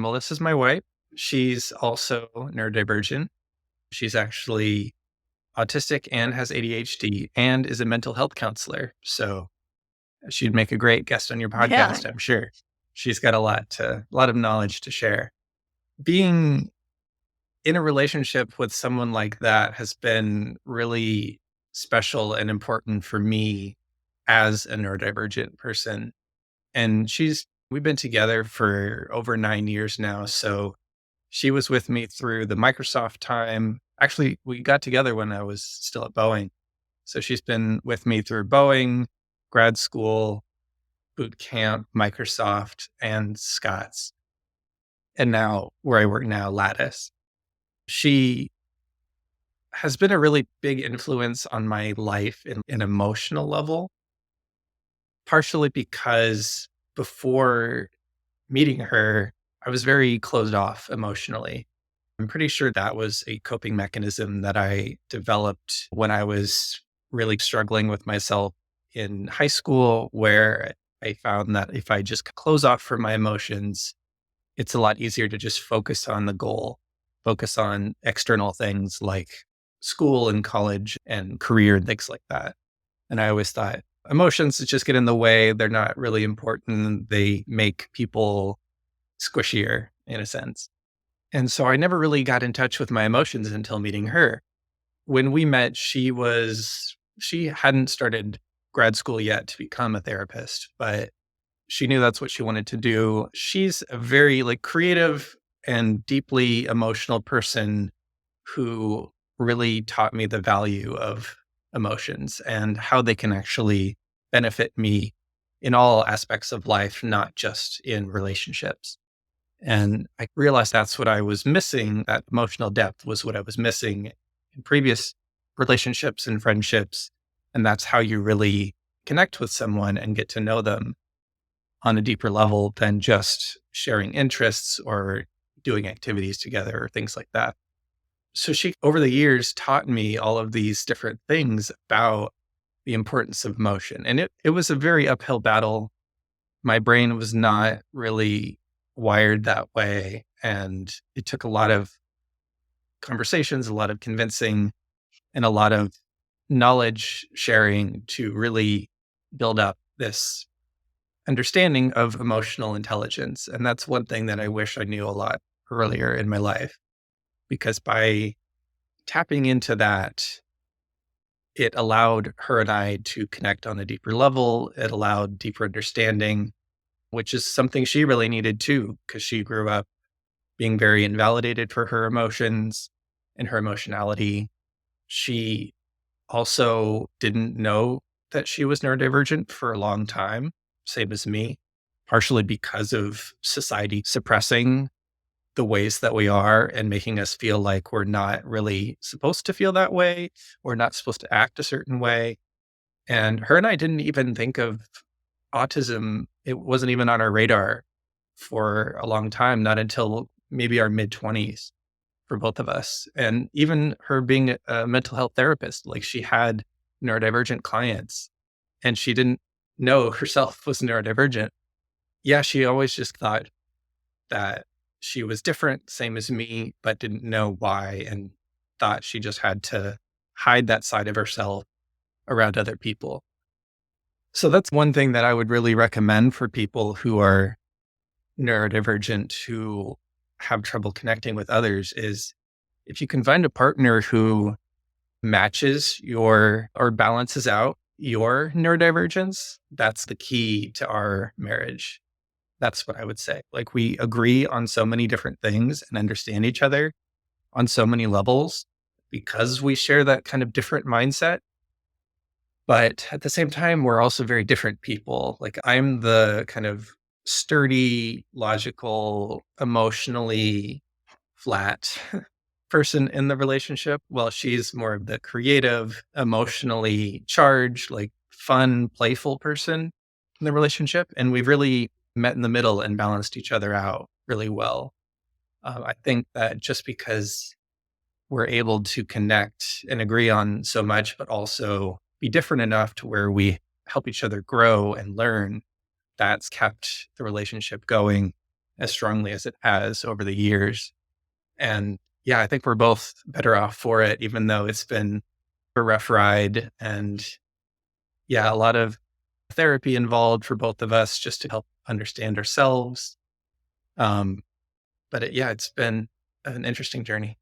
Melissa's my wife. She's also neurodivergent. She's actually autistic and has ADHD and is a mental health counselor. So she'd make a great guest on your Yeah. podcast, I'm sure. She's got a lot of knowledge to share. Being in a relationship with someone like that has been really special and important for me as a neurodivergent person. And we've been together for over 9 years now. So she was with me through the Microsoft time. Actually, we got together when I was still at Boeing. So she's been with me through Boeing, grad school, boot camp, Microsoft, and Scott's. And now where I work now, Lattice. She has been a really big influence on my life in an emotional level, partially because before meeting her, I was very closed off emotionally. I'm pretty sure that was a coping mechanism that I developed when I was really struggling with myself in high school, where I found that if I just close off from my emotions, it's a lot easier to just focus on the goal, focus on external things like school and college and career and things like that. And I always thought emotions just get in the way. They're not really important. They make people squishier in a sense. And so I never really got in touch with my emotions until meeting her. When we met, she hadn't started grad school yet to become a therapist, but she knew that's what she wanted to do. She's a very creative and deeply emotional person who really taught me the value of emotions and how they can actually benefit me in all aspects of life, not just in relationships. And I realized that's what I was missing. That emotional depth was what I was missing in previous relationships and friendships. And that's how you really connect with someone and get to know them on a deeper level than just sharing interests or doing activities together or things like that. So she, over the years, taught me all of these different things about the importance of motion. And it was a very uphill battle. My brain was not really wired that way. And it took a lot of conversations, a lot of convincing, and a lot of knowledge sharing to really build up this understanding of emotional intelligence. And that's one thing that I wish I knew a lot earlier in my life, because by tapping into that, it allowed her and I to connect on a deeper level. It allowed deeper understanding, which is something she really needed too, because she grew up being very invalidated for her emotions and her emotionality. She also didn't know that she was neurodivergent for a long time, same as me, partially because of society suppressing the ways that we are and making us feel like we're not really supposed to feel that way. We're not supposed to act a certain way. And her and I didn't even think of autism. It wasn't even on our radar for a long time, not until maybe our mid 20s for both of us. And even her being a mental health therapist, she had neurodivergent clients and she didn't know herself was neurodivergent. Yeah, she always just thought that she was different, same as me, but didn't know why and thought she just had to hide that side of herself around other people. So that's one thing that I would really recommend for people who are neurodivergent, who have trouble connecting with others, is if you can find a partner who matches your or balances out your neurodivergence, that's the key to our marriage. That's what I would say. We agree on so many different things and understand each other on so many levels because we share that kind of different mindset. But at the same time, we're also very different people. I'm the kind of sturdy, logical, emotionally flat person in the relationship, while she's more of the creative, emotionally charged, fun, playful person in the relationship. And we've really met in the middle and balanced each other out really well. I think that just because we're able to connect and agree on so much, but also be different enough to where we help each other grow and learn, that's kept the relationship going as strongly as it has over the years. And yeah, I think we're both better off for it, even though it's been a rough ride. And yeah, a lot of therapy involved for both of us just to help understand ourselves. Um, but yeah, it's been an interesting journey.